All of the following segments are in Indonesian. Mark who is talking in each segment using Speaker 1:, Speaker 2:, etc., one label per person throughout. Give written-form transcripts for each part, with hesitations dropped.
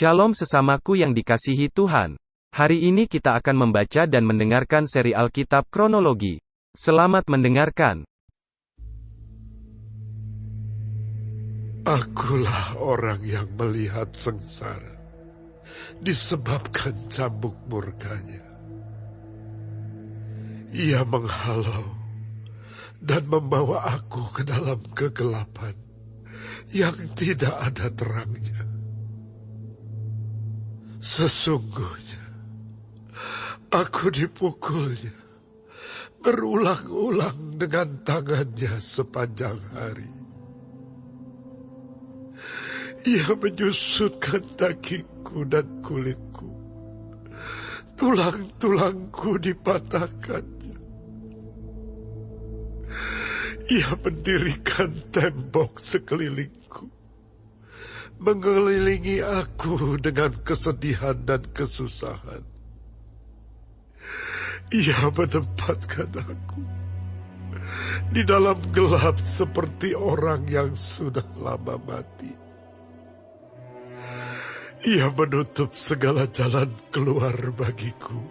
Speaker 1: Shalom sesamaku yang dikasihi Tuhan. Hari ini kita akan membaca dan mendengarkan seri Alkitab Kronologi. Selamat mendengarkan.
Speaker 2: Akulah orang yang melihat sengsara, disebabkan cambuk murkanya. Ia menghalau dan membawa aku ke dalam kegelapan yang tidak ada terangnya. Sesungguhnya, aku dipukulnya berulang-ulang dengan tangannya sepanjang hari. Ia menyusutkan dagingku dan kulitku. Tulang-tulangku dipatahkannya. Ia mendirikan tembok sekelilingku, mengelilingi aku dengan kesedihan dan kesusahan. Ia menempatkan aku di dalam gelap seperti orang yang sudah lama mati. Ia menutup segala jalan keluar bagiku.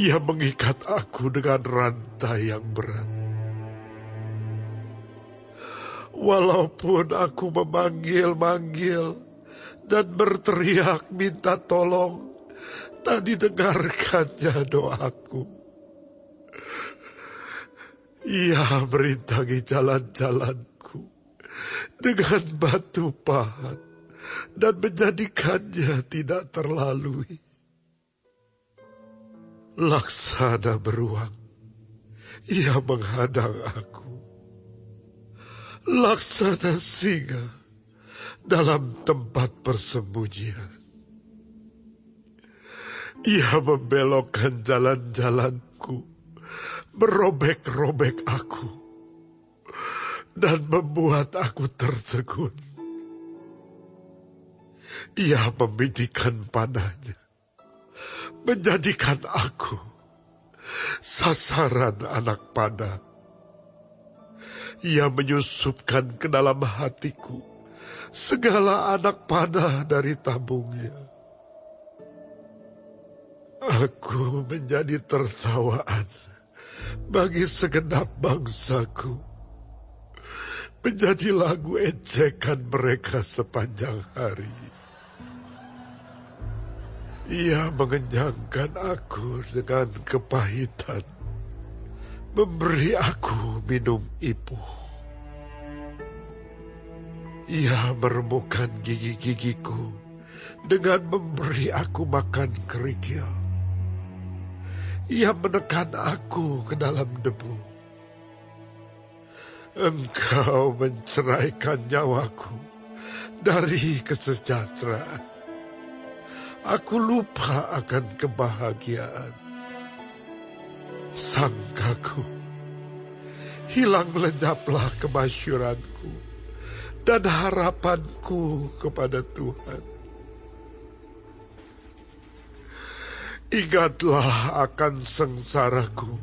Speaker 2: Ia mengikat aku dengan rantai yang berat. Walaupun aku memanggil-manggil dan berteriak minta tolong, tak didengarkannya doaku. Ia merintangi jalan-jalanku dengan batu pahat dan menjadikannya tidak terlalui. Laksana beruang, ia menghadang aku. Laksana singa dalam tempat persembunyian. Ia membelokkan jalan-jalanku, merobek-robek aku, dan membuat aku tertegun. Ia membidikan panahnya, menjadikan aku sasaran anak panah. Ia menyusupkan ke dalam hatiku segala anak panah dari tabungnya. Aku menjadi tertawaan bagi segenap bangsaku, menjadi lagu ejekan mereka sepanjang hari. Ia mengenyangkan aku dengan kepahitan, memberi aku minum ipuh. Ia meremukkan gigi-gigiku dengan memberi aku makan kerikil. Ia menekan aku ke dalam debu. Engkau menceraikan nyawaku dari kesejahteraan. Aku lupa akan kebahagiaan. Sangkaku, hilang lenyaplah kemasyuranku dan harapanku kepada Tuhan. Ingatlah akan sengsaraku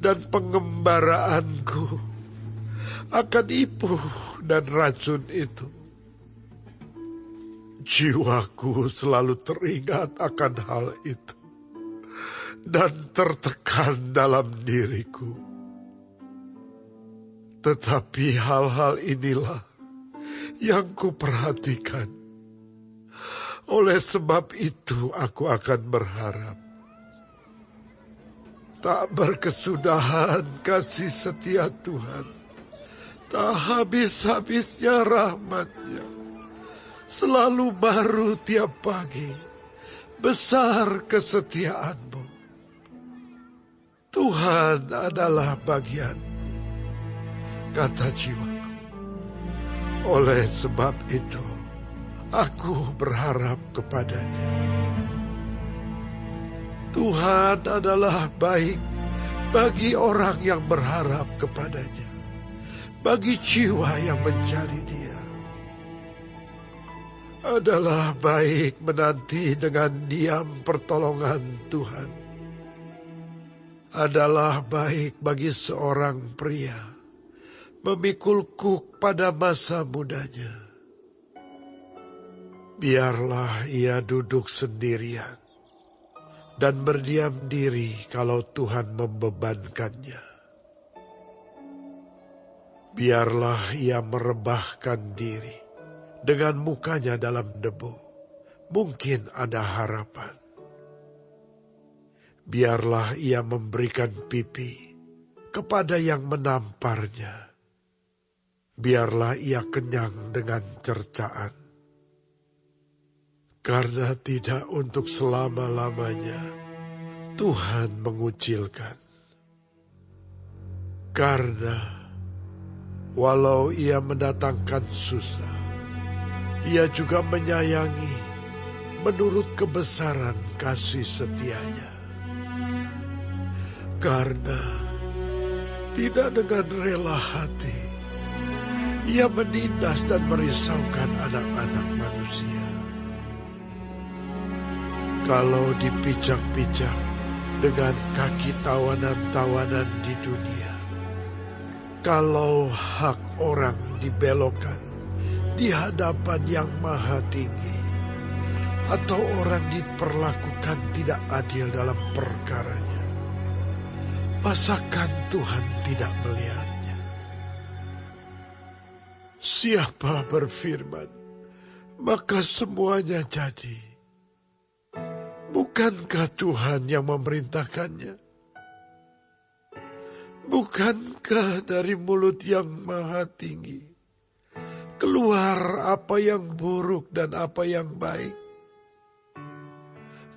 Speaker 2: dan pengembaraanku, akan ipuh dan racun itu. Jiwaku selalu teringat akan hal itu dan tertekan dalam diriku. Tetapi hal-hal inilah yang kuperhatikan. Oleh sebab itu aku akan berharap. Tak berkesudahan kasih setia Tuhan, tak habis-habisnya rahmat-Nya. Selalu baru tiap pagi, besar kesetiaan-Mu. Tuhan adalah bagianku, kata jiwaku. Oleh sebab itu, aku berharap kepada-Nya. Tuhan adalah baik bagi orang yang berharap kepada-Nya, bagi jiwa yang mencari Dia. Adalah baik menanti dengan diam pertolongan Tuhan. Adalah baik bagi seorang pria memikul kuk pada masa mudanya. Biarlah ia duduk sendirian dan berdiam diri kalau Tuhan membebankannya. Biarlah ia merebahkan diri dengan mukanya dalam debu. Mungkin ada harapan. Biarlah ia memberikan pipi kepada yang menamparnya. Biarlah ia kenyang dengan cercaan. Karena tidak untuk selama-lamanya Tuhan mengucilkan. Karena walau ia mendatangkan susah, ia juga menyayangi menurut kebesaran kasih setianya. Karena tidak dengan rela hati, ia menindas dan merisaukan anak-anak manusia. Kalau dipijak-pijak dengan kaki tawanan-tawanan di dunia, kalau hak orang dibelokkan di hadapan yang maha tinggi, atau orang diperlakukan tidak adil dalam perkaranya, masakan Tuhan tidak melihatnya? Siapa berfirman, maka semuanya jadi. Bukankah Tuhan yang memerintahkannya? Bukankah dari mulut yang maha tinggi keluar apa yang buruk dan apa yang baik?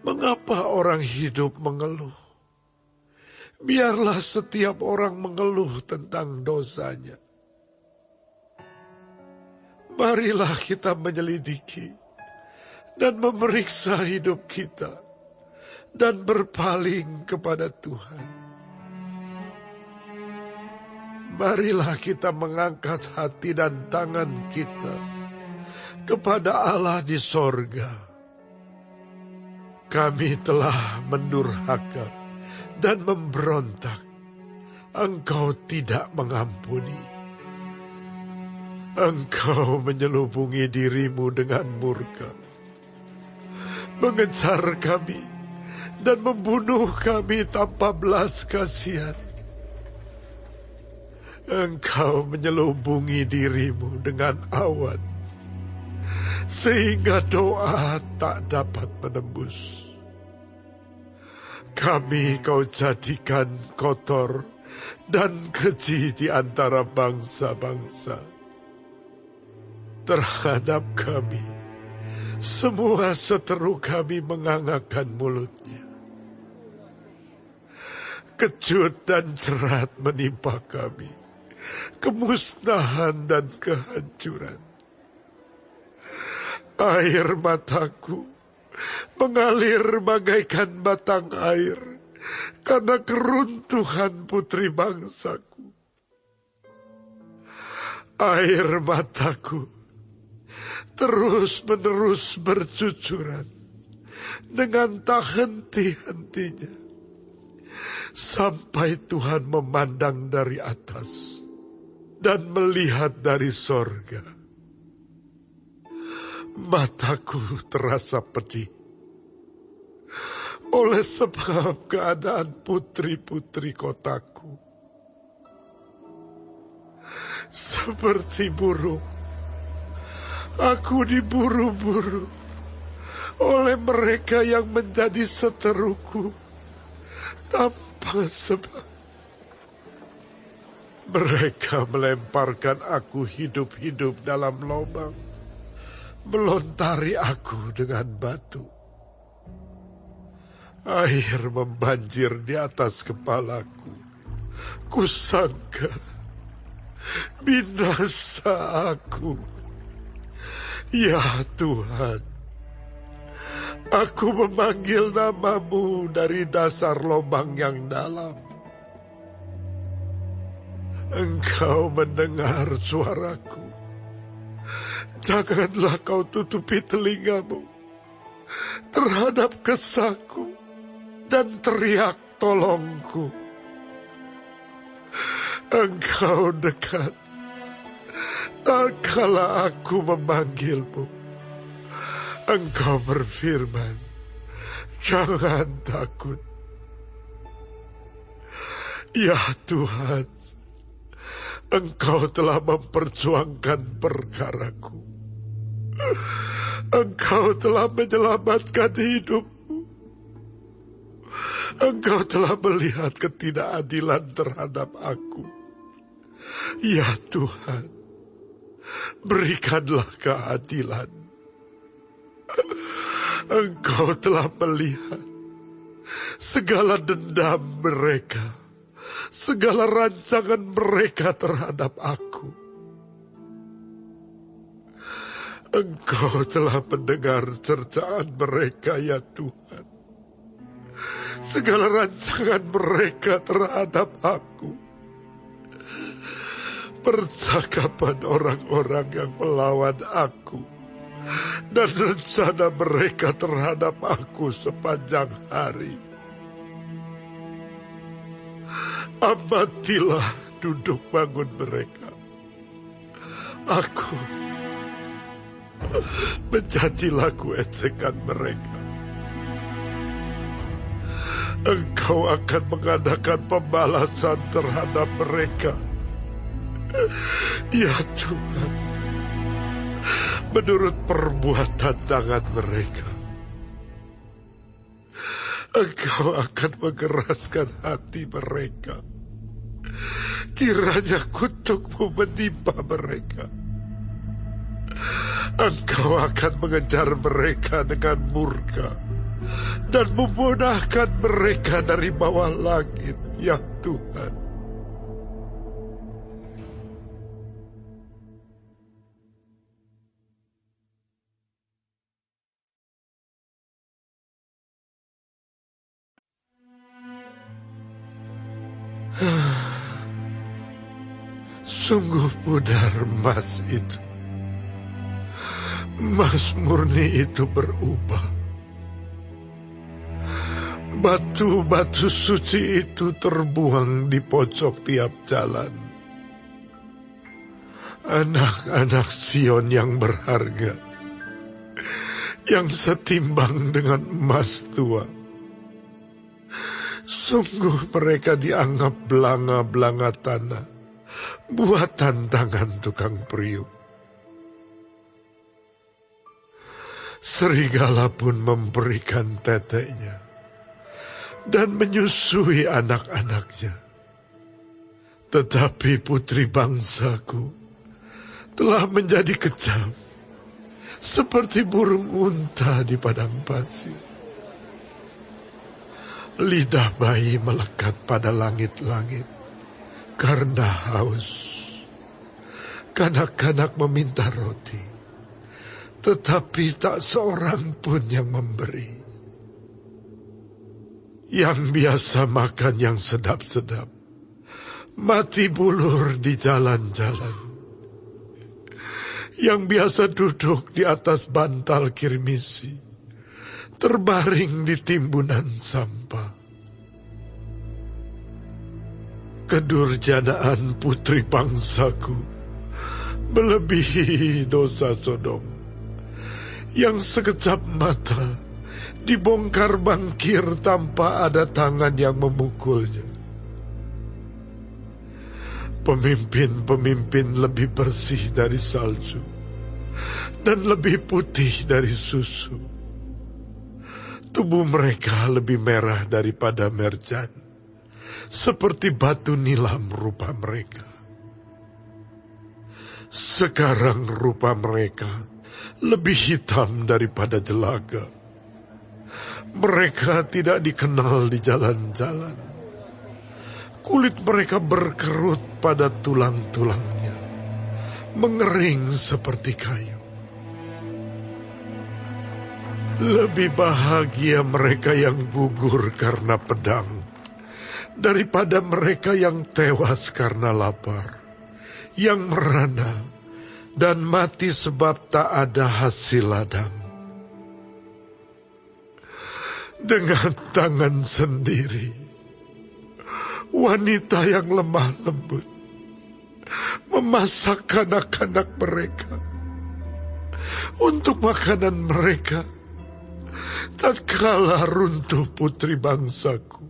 Speaker 2: Mengapa orang hidup mengeluh? Biarlah setiap orang mengeluh tentang dosanya. Marilah kita menyelidiki dan memeriksa hidup kita dan berpaling kepada Tuhan. Marilah kita mengangkat hati dan tangan kita kepada Allah di sorga. Kami telah mendurhaka dan memberontak. Engkau tidak mengampuni. Engkau menyelubungi dirimu dengan murka, mengejar kami dan membunuh kami tanpa belas kasihan. Engkau menyelubungi dirimu dengan awan, sehingga doa tak dapat menembus. Kami kau jadikan kotor dan keji di antara bangsa-bangsa. Terhadap kami, semua seteru kami mengangakkan mulutnya. Kejut dan jerat menimpa kami, kemusnahan dan kehancuran. Air mataku mengalir bagaikan batang air karena keruntuhan putri bangsaku. Air mataku terus-menerus bercucuran dengan tak henti-hentinya, sampai Tuhan memandang dari atas dan melihat dari sorga. Mataku terasa pedih oleh sebab keadaan putri-putri kotaku. Seperti burung, aku diburu-buru oleh mereka yang menjadi seteruku tanpa sebab. Mereka melemparkan aku hidup-hidup dalam lubang, melontari aku dengan batu. Air membanjir di atas kepalaku. Kusangka binasa aku. Ya Tuhan, aku memanggil namamu dari dasar lubang yang dalam. Engkau mendengar suaraku. Janganlah kau tutupi telingamu terhadap kesahku dan teriak tolongku. Engkau dekat tak kala aku memanggilmu. Engkau berfirman, jangan takut. Ya Tuhan, Engkau telah memperjuangkan perkaraku. Engkau telah menyelamatkan hidupku. Engkau telah melihat ketidakadilan terhadap aku. Ya Tuhan, berikanlah keadilan. Engkau telah melihat segala dendam mereka, segala rancangan mereka terhadap aku. Engkau telah mendengar cercaan mereka, ya Tuhan. Segala rancangan mereka terhadap aku. Percakapan orang-orang yang melawan aku. Dan rencana mereka terhadap aku sepanjang hari. Amatilah duduk bangun mereka. Aku menjadi lagu ejekan mereka. Engkau akan mengadakan pembalasan terhadap mereka. Ya Tuhan, menurut perbuatan tangan mereka. Engkau akan mengeraskan hati mereka. Kiranya kutuk-Mu menimpa mereka. Engkau akan mengejar mereka dengan murka dan memunahkan mereka dari bawah langit, ya Tuhan. Sungguh pudar emas itu. Emas murni itu berubah. Batu-batu suci itu terbuang di pojok tiap jalan. Anak-anak Sion yang berharga, yang setimbang dengan emas tua. Sungguh mereka dianggap belanga-belanga tanah, buatan tangan tukang periuk. Serigala pun memberikan teteknya dan menyusui anak-anaknya. Tetapi putri bangsaku telah menjadi kejam, seperti burung unta di padang pasir. Lidah bayi melekat pada langit-langit karena haus. Kanak-kanak meminta roti, tetapi tak seorang pun yang memberi. Yang biasa makan yang sedap-sedap, mati bulur di jalan-jalan. Yang biasa duduk di atas bantal kirmisi, terbaring di timbunan sampah. Kedurjanaan putri bangsaku melebihi dosa Sodom, yang sekejap mata dibongkar bangkir tanpa ada tangan yang memukulnya. Pemimpin-pemimpin lebih bersih dari salju dan lebih putih dari susu. Tubuh mereka lebih merah daripada merjan, seperti batu nilam rupa mereka. Sekarang rupa mereka lebih hitam daripada jelaga. Mereka tidak dikenal di jalan-jalan. Kulit mereka berkerut pada tulang-tulangnya, mengering seperti kayu. Lebih bahagia mereka yang gugur karena pedang daripada mereka yang tewas karena lapar, yang merana dan mati sebab tak ada hasil ladang. Dengan tangan sendiri, wanita yang lemah lembut memasak anak-anak mereka. untuk makanan mereka, tatkala runtuh putri bangsaku.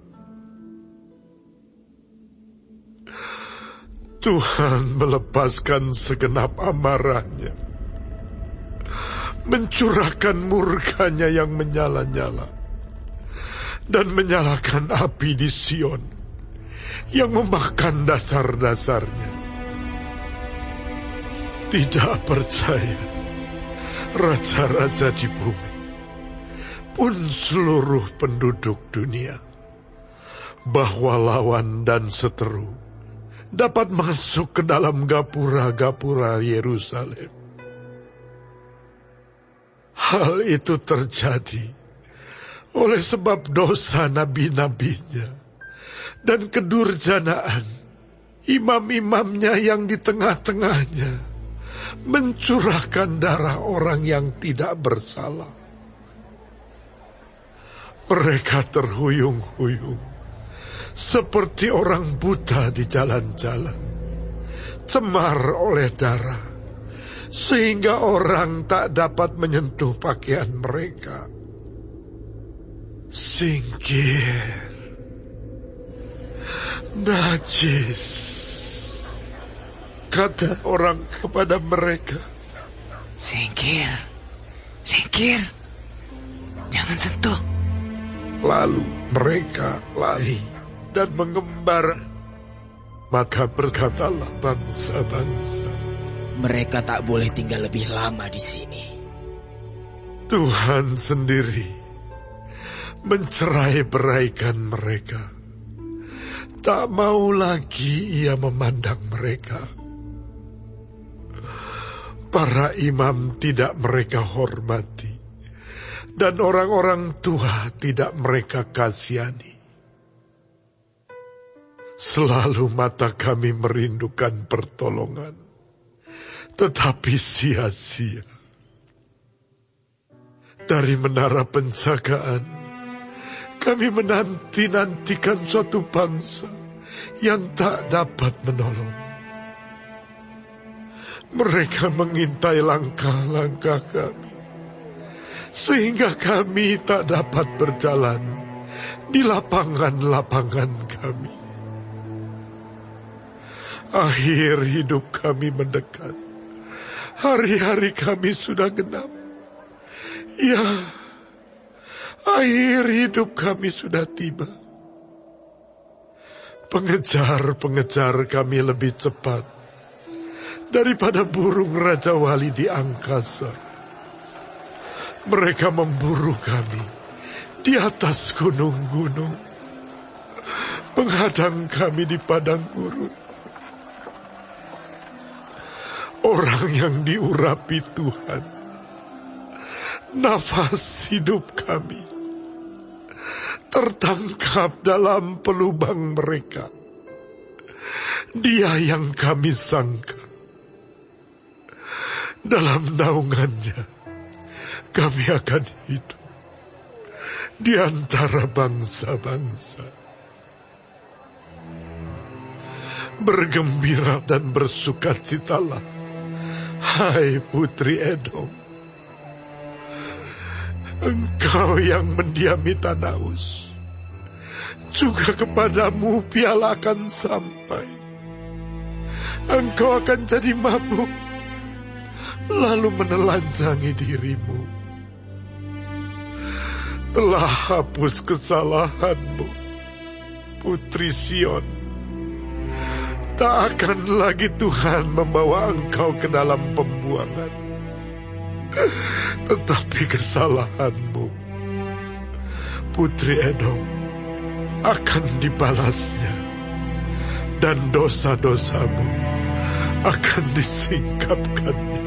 Speaker 2: Tuhan melepaskan segenap amarahnya, mencurahkan murkanya yang menyala-nyala, dan menyalakan api di Sion yang memakan dasar-dasarnya. Tidak percaya raja-raja di bumi, pun seluruh penduduk dunia, bahwa lawan dan seteru dapat masuk ke dalam gapura-gapura Yerusalem. Hal itu terjadi oleh sebab dosa nabi-nabinya dan kedurjanaan imam-imamnya yang di tengah-tengahnya mencurahkan darah orang yang tidak bersalah. Mereka terhuyung-huyung seperti orang buta di jalan-jalan, cemar oleh darah, sehingga orang tak dapat menyentuh pakaian mereka. Singkir, najis, kata orang kepada mereka.
Speaker 3: Singkir, singkir, jangan sentuh.
Speaker 2: Lalu mereka lari dan mengembar. Maka berkatalah bangsa-bangsa,
Speaker 3: mereka tak boleh tinggal lebih lama di sini.
Speaker 2: Tuhan sendiri mencerai-beraikan mereka. Tak mau lagi ia memandang mereka. Para imam tidak mereka hormati, dan orang-orang tua tidak mereka kasihani. Selalu mata kami merindukan pertolongan, tetapi sia-sia. Dari menara penjagaan, kami menanti-nantikan suatu bangsa yang tak dapat menolong. Mereka mengintai langkah-langkah kami, sehingga kami tak dapat berjalan di lapangan-lapangan kami. Akhir hidup kami mendekat, hari-hari kami sudah genap. Ya, akhir hidup kami sudah tiba. Pengejar-pengejar kami lebih cepat daripada burung Raja Wali di angkasa. Mereka memburu kami di atas gunung-gunung, menghadang kami di padang gurun. Orang yang diurapi Tuhan, nafas hidup kami, tertangkap dalam pelubang mereka. Dia yang kami sangka, dalam naungannya kami akan hidup di antara bangsa-bangsa. Bergembira dan bersukacitalah, hai putri Edom, engkau yang mendiami tanah Uz. Juga kepadamu piala akan sampai. Engkau akan jadi mabuk, lalu menelanjangi dirimu. Telah hapus kesalahanmu, putri Sion. Tak akan lagi Tuhan membawa engkau ke dalam pembuangan. Tetapi kesalahanmu, putri Edom, akan dibalasnya, dan dosa-dosamu akan disingkapkannya.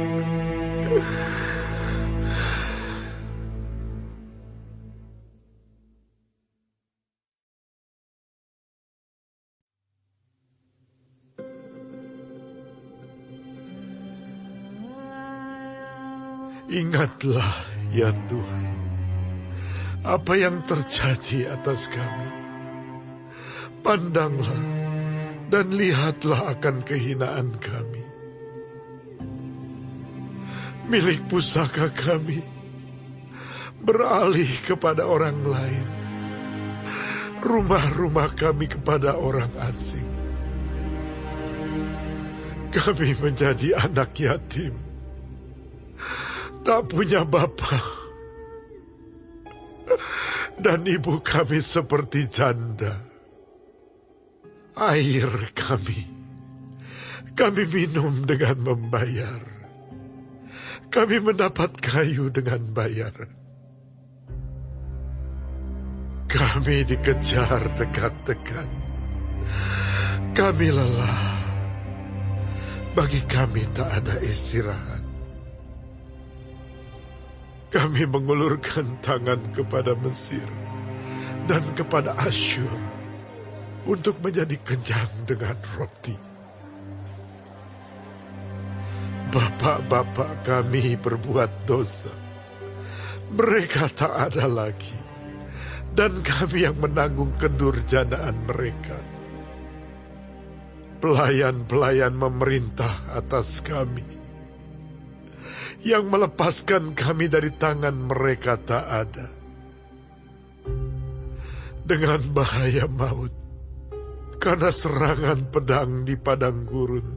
Speaker 2: Ingatlah, ya Tuhan, apa yang terjadi atas kami. Pandanglah dan lihatlah akan kehinaan kami. milik pusaka kami beralih kepada orang lain. Rumah-rumah kami kepada orang asing. Kami menjadi anak yatim, tak punya bapa, dan ibu kami seperti janda. Air kami minum dengan membayar. Kami mendapat kayu dengan bayaran. Kami dikejar dekat-dekat. Kami lelah. Bagi kami tak ada istirahat. Kami mengulurkan tangan kepada Mesir dan kepada Asyur untuk menjadi kenyang dengan roti. Bapak-bapak kami berbuat dosa. Mereka tak ada lagi. Dan kami yang menanggung kedurjanaan mereka. Pelayan-pelayan memerintah atas kami. Yang melepaskan kami dari tangan mereka tak ada. Dengan bahaya maut, karena serangan pedang di padang gurun,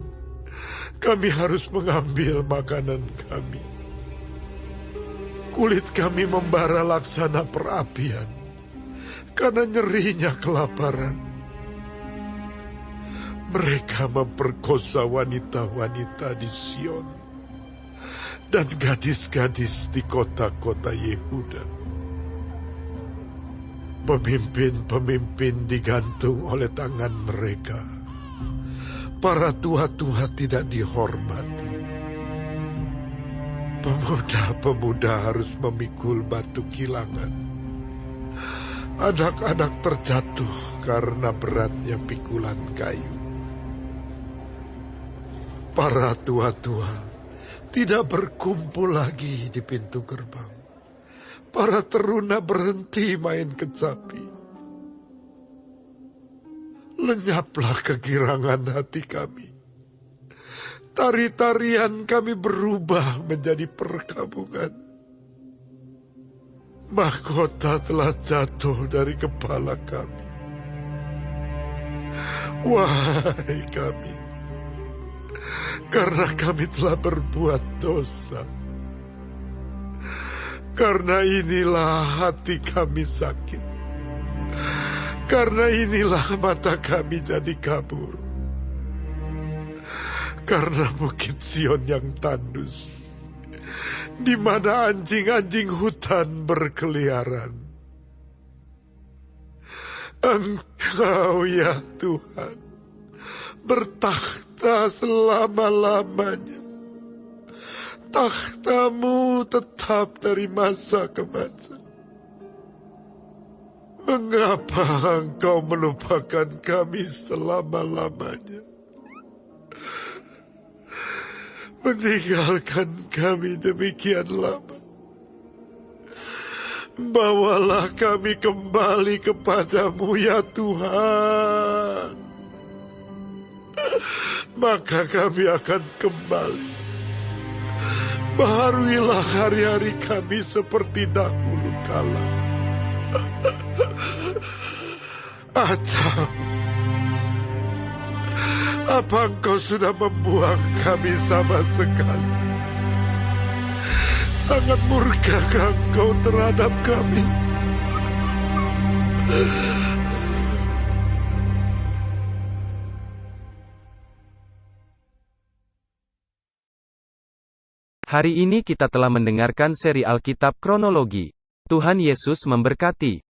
Speaker 2: kami harus mengambil makanan kami. Kulit kami membara laksana perapian, karena nyerinya kelaparan. Mereka memperkosa wanita-wanita di Sion dan gadis-gadis di kota-kota Yehuda. Pemimpin-pemimpin digantung oleh tangan mereka. Para tua-tua tidak dihormati. Pemuda-pemuda harus memikul batu kilangan. Anak-anak terjatuh karena beratnya pikulan kayu. Para tua-tua tidak berkumpul lagi di pintu gerbang. Para teruna berhenti main kecapi. Lenyaplah kegirangan hati kami. Tari-tarian kami berubah menjadi perkabungan. Mahkota telah jatuh dari kepala kami. Wahai kami, karena kami telah berbuat dosa. Karena inilah hati kami sakit. Karena inilah mata kami jadi kabur. Karena bukit Sion yang tandus, di mana anjing-anjing hutan berkeliaran. Engkau ya Tuhan, bertakhta selama-lamanya. Takhtamu tetap dari masa ke masa. Mengapa engkau melupakan kami selama-lamanya? Meninggalkan kami demikian lama. Bawalah kami kembali kepadamu ya Tuhan. Maka kami akan kembali. Baharuilah hari-hari kami seperti dahulu kala. Atau apa engkau sudah membuang kami sama sekali? Sangat murkakah engkau terhadap kami?
Speaker 1: Hari ini kita telah mendengarkan seri Alkitab Kronologi. Tuhan Yesus memberkati.